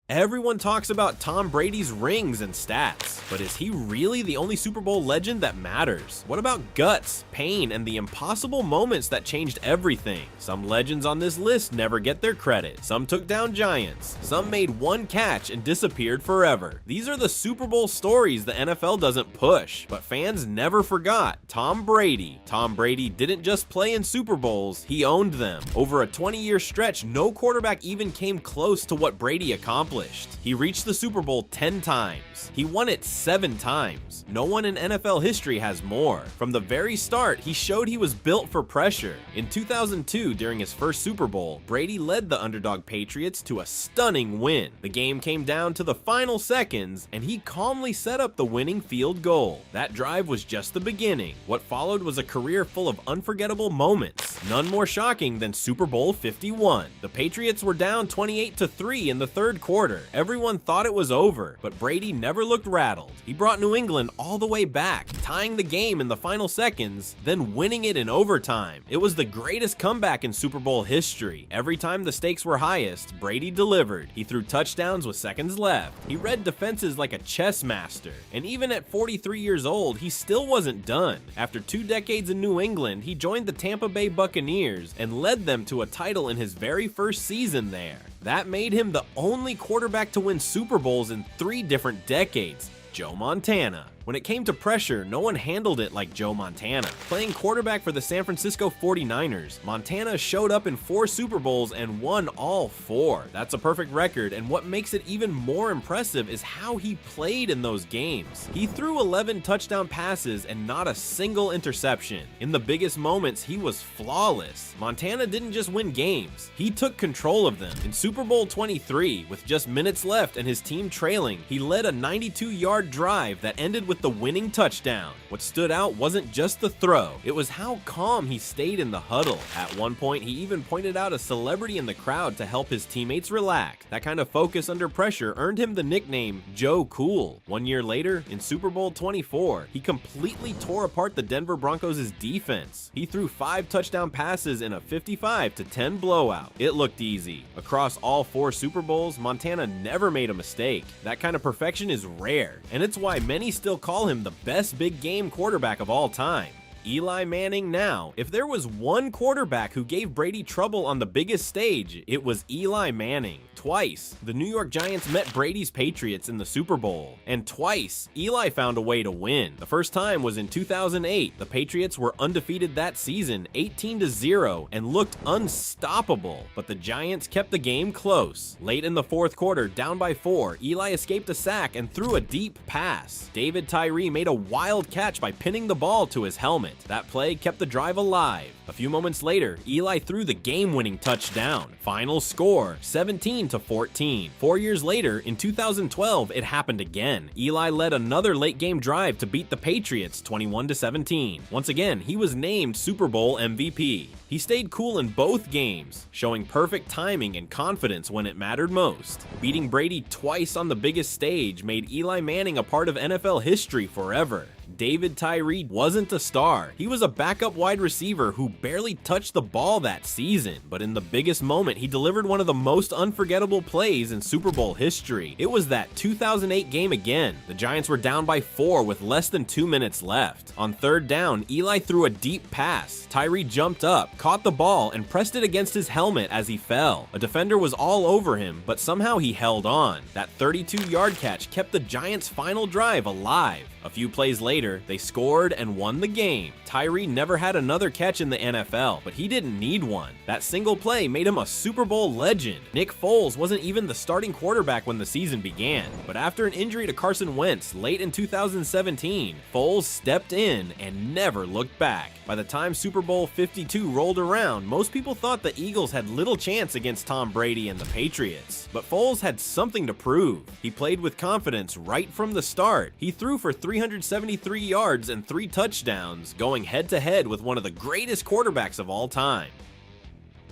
Everyone talks about Tom Brady's rings and stats, but is he really the only Super Bowl legend that matters? What about guts, pain, and the impossible moments that changed everything? Some legends on this list never get their credit. Some took down giants. Some made one catch and disappeared forever. These are the Super Bowl stories the NFL doesn't push, but fans never forgot Tom Brady. Tom Brady didn't just play in Super Bowls, he owned them. Over a 20-year stretch, no quarterback even came close to what Brady accomplished. He reached the Super Bowl 10 times. He won it 7 times. No one in NFL history has more. From the very start, he showed he was built for pressure. In 2002, during his first Super Bowl, Brady led the underdog Patriots to a stunning win. The game came down to the final seconds, and he calmly set up the winning field goal. That drive was just the beginning. What followed was a career full of unforgettable moments. None more shocking than Super Bowl 51. The Patriots were down 28-3 in the third quarter. Everyone thought it was over, but Brady never looked rattled. He brought New England all the way back, tying the game in the final seconds, then winning it in overtime. It was the greatest comeback in Super Bowl history. Every time the stakes were highest, Brady delivered. He threw touchdowns with seconds left. He read defenses like a chess master. And even at 43 years old, he still wasn't done. After 2 decades in New England, he joined the Tampa Bay Buccaneers and led them to a title in his very first season there. That made him the only quarterback to win Super Bowls in 3 different decades. Joe Montana. When it came to pressure, no one handled it like Joe Montana. Playing quarterback for the San Francisco 49ers, Montana showed up in 4 Super Bowls and won all 4. That's a perfect record, and what makes it even more impressive is how he played in those games. He threw 11 touchdown passes and not a single interception. In the biggest moments, he was flawless. Montana didn't just win games, he took control of them. In Super Bowl 23, with just minutes left and his team trailing, he led a 92-yard drive that ended with the winning touchdown. What stood out wasn't just the throw, it was how calm he stayed in the huddle. At one point, he even pointed out a celebrity in the crowd to help his teammates relax. That kind of focus under pressure earned him the nickname Joe Cool. 1 year later, in Super Bowl 24, he completely tore apart the Denver Broncos' defense. He threw 5 touchdown passes in a 55-10 blowout. It looked easy. Across all 4 Super Bowls, Montana never made a mistake. That kind of perfection is rare, and it's why many still call him the best big game quarterback of all time. Eli Manning now. If there was one quarterback who gave Brady trouble on the biggest stage, it was Eli Manning. Twice, the New York Giants met Brady's Patriots in the Super Bowl, and twice, Eli found a way to win. The first time was in 2008. The Patriots were undefeated that season, 18-0, and looked unstoppable, but the Giants kept the game close. Late in the fourth quarter, down by 4, Eli escaped a sack and threw a deep pass. David Tyree made a wild catch by pinning the ball to his helmet. That play kept the drive alive. A few moments later, Eli threw the game-winning touchdown. Final score, 17-14. 4 years later, in 2012, it happened again. Eli led another late-game drive to beat the Patriots 21-17. Once again, he was named Super Bowl MVP. He stayed cool in both games, showing perfect timing and confidence when it mattered most. Beating Brady twice on the biggest stage made Eli Manning a part of NFL history forever. David Tyree wasn't a star. He was a backup wide receiver who barely touched the ball that season, but in the biggest moment, he delivered one of the most unforgettable plays in Super Bowl history. It was that 2008 game again. The Giants were down by 4 with less than 2 minutes left. On third down, Eli threw a deep pass. Tyree jumped up, caught the ball, and pressed it against his helmet as he fell. A defender was all over him, but somehow he held on. That 32-yard catch kept the Giants' final drive alive. A few plays later, they scored and won the game. Tyree never had another catch in the NFL, but he didn't need one. That single play made him a Super Bowl legend. Nick Foles wasn't even the starting quarterback when the season began, but after an injury to Carson Wentz late in 2017, Foles stepped in and never looked back. By the time Super Bowl 52 rolled around, most people thought the Eagles had little chance against Tom Brady and the Patriots, but Foles had something to prove. He played with confidence right from the start. He threw for 373 yards and 3 touchdowns, going head-to-head with one of the greatest quarterbacks of all time.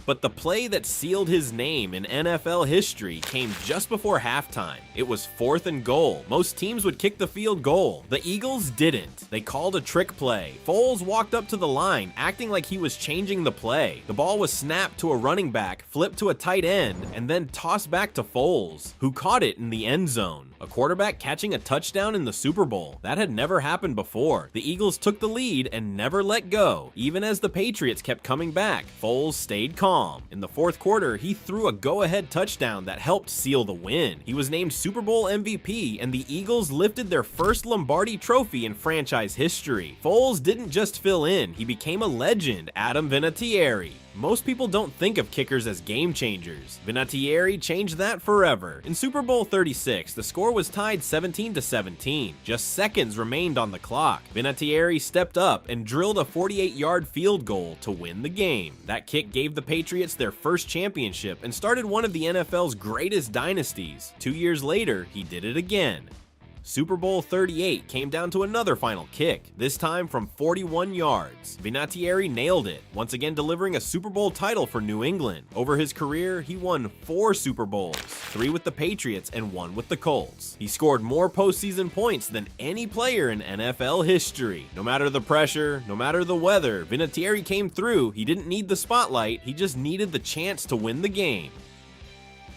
But the play that sealed his name in NFL history came just before halftime. It was 4th and goal. Most teams would kick the field goal. The Eagles didn't. They called a trick play. Foles walked up to the line, acting like he was changing the play. The ball was snapped to a running back, flipped to a tight end, and then tossed back to Foles, who caught it in the end zone. A quarterback catching a touchdown in the Super Bowl. That had never happened before. The Eagles took the lead and never let go. Even as the Patriots kept coming back, Foles stayed calm. In the 4th quarter, he threw a go-ahead touchdown that helped seal the win. He was named Super Bowl MVP, and the Eagles lifted their first Lombardi trophy in franchise history. Foles didn't just fill in, he became a legend. Adam Vinatieri. Most people don't think of kickers as game changers. Vinatieri changed that forever. In Super Bowl 36, the score was tied 17-17. Just seconds remained on the clock. Vinatieri stepped up and drilled a 48-yard field goal to win the game. That kick gave the Patriots their first championship and started one of the NFL's greatest dynasties. 2 years later, he did it again. Super Bowl 38 came down to another final kick, this time from 41 yards. Vinatieri nailed it, once again delivering a Super Bowl title for New England. Over his career, he won 4 Super Bowls, 3 with the Patriots and 1 with the Colts. He scored more postseason points than any player in NFL history. No matter the pressure, no matter the weather, Vinatieri came through. He didn't need the spotlight, he just needed the chance to win the game.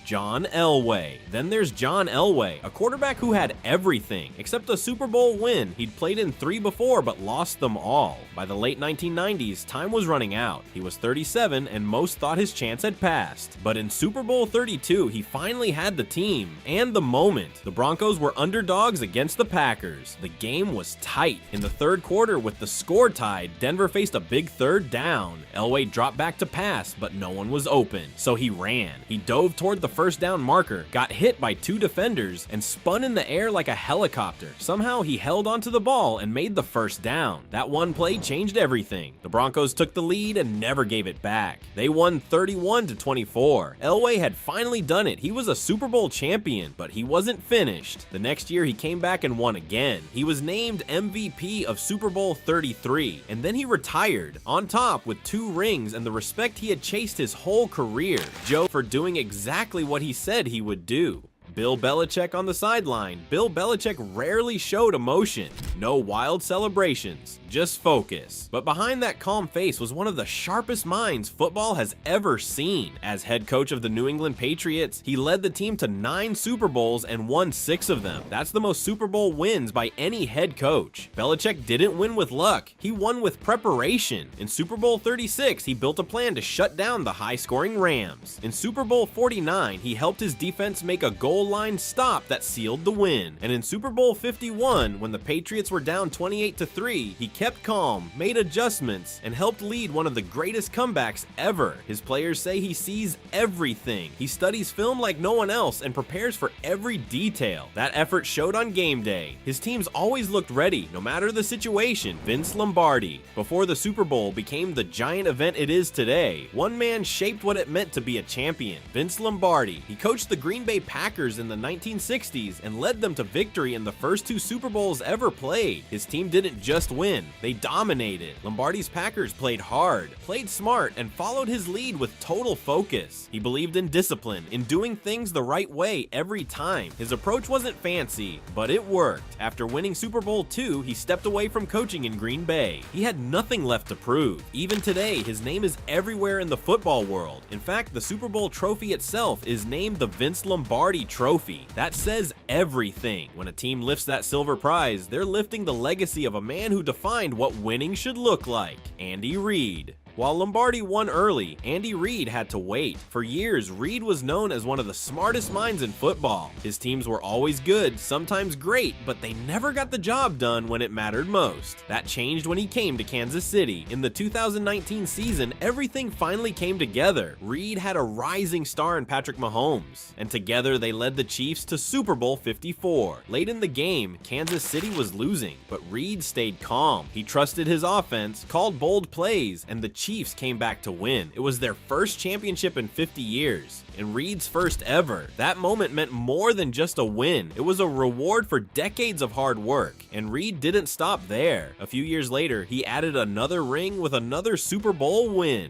John Elway. Then there's John Elway, a quarterback who had everything except a Super Bowl win. He'd played in 3 before but lost them all. By the late 1990s, time was running out. He was 37 and most thought his chance had passed. But in Super Bowl 32, he finally had the team and the moment. The Broncos were underdogs against the Packers. The game was tight. In the 3rd quarter, with the score tied, Denver faced a big 3rd down. Elway dropped back to pass, but no one was open, so he ran. He dove toward the first down marker, got hit by 2 defenders, and spun in the air like a helicopter. Somehow he held onto the ball and made the first down. That one play changed everything. The Broncos took the lead and never gave it back. They won 31-24. Elway had finally done it. He was a Super Bowl champion, but he wasn't finished. The next year he came back and won again. He was named MVP of Super Bowl 33, and then he retired, on top with 2 rings and the respect he had chased his whole career. Joe for doing exactly what he said he would do. Bill Belichick on the sideline. Bill Belichick rarely showed emotion. No wild celebrations, just focus. But behind that calm face was one of the sharpest minds football has ever seen. As head coach of the New England Patriots, he led the team to 9 Super Bowls and won 6 of them. That's the most Super Bowl wins by any head coach. Belichick didn't win with luck, he won with preparation. In Super Bowl 36, he built a plan to shut down the high-scoring Rams. In Super Bowl 49, he helped his defense make a goal line stop that sealed the win. And in Super Bowl 51, when the Patriots were down 28-3, he kept calm, made adjustments, and helped lead one of the greatest comebacks ever. His players say he sees everything. He studies film like no one else and prepares for every detail. That effort showed on game day. His teams always looked ready, no matter the situation. Vince Lombardi. Before the Super Bowl became the giant event it is today, one man shaped what it meant to be a champion. Vince Lombardi. He coached the Green Bay Packers in the 1960s and led them to victory in the first 2 Super Bowls ever played. His team didn't just win, they dominated. Lombardi's Packers played hard, played smart, and followed his lead with total focus. He believed in discipline, in doing things the right way every time. His approach wasn't fancy, but it worked. After winning Super Bowl II, he stepped away from coaching in Green Bay. He had nothing left to prove. Even today, his name is everywhere in the football world. In fact, the Super Bowl trophy itself is named the Vince Lombardi Trophy. That says everything. When a team lifts that silver prize, they're lifting the legacy of a man who defined what winning should look like, Andy Reid. While Lombardi won early, Andy Reid had to wait. For years, Reid was known as one of the smartest minds in football. His teams were always good, sometimes great, but they never got the job done when it mattered most. That changed when he came to Kansas City. In the 2019 season, everything finally came together. Reid had a rising star in Patrick Mahomes, and together they led the Chiefs to Super Bowl 54. Late in the game, Kansas City was losing, but Reid stayed calm. He trusted his offense, called bold plays, and the Chiefs came back to win. It was their first championship in 50 years, and Reid's first ever. That moment meant more than just a win. It was a reward for decades of hard work, and Reid didn't stop there. A few years later, he added another ring with another Super Bowl win.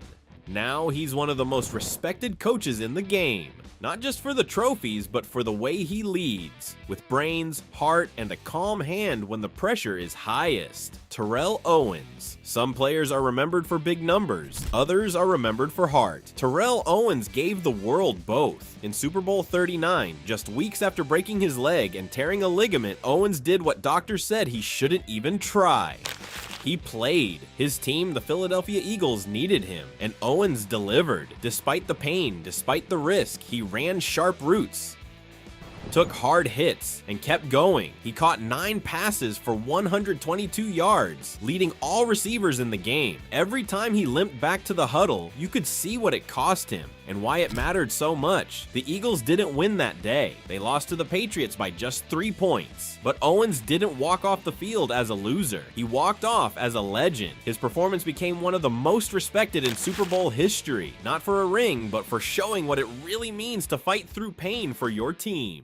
Now he's one of the most respected coaches in the game. Not just for the trophies, but for the way he leads, with brains, heart, and a calm hand when the pressure is highest. Terrell Owens. Some players are remembered for big numbers, others are remembered for heart. Terrell Owens gave the world both. In Super Bowl 39, just weeks after breaking his leg and tearing a ligament, Owens did what doctors said he shouldn't even try. He played. His team, the Philadelphia Eagles, needed him, and Owens delivered. Despite the pain, despite the risk, he ran sharp routes, took hard hits, and kept going. He caught 9 passes for 122 yards, leading all receivers in the game. Every time he limped back to the huddle, you could see what it cost him and why it mattered so much. The Eagles didn't win that day. They lost to the Patriots by just 3 points. But Owens didn't walk off the field as a loser. He walked off as a legend. His performance became one of the most respected in Super Bowl history, not for a ring, but for showing what it really means to fight through pain for your team.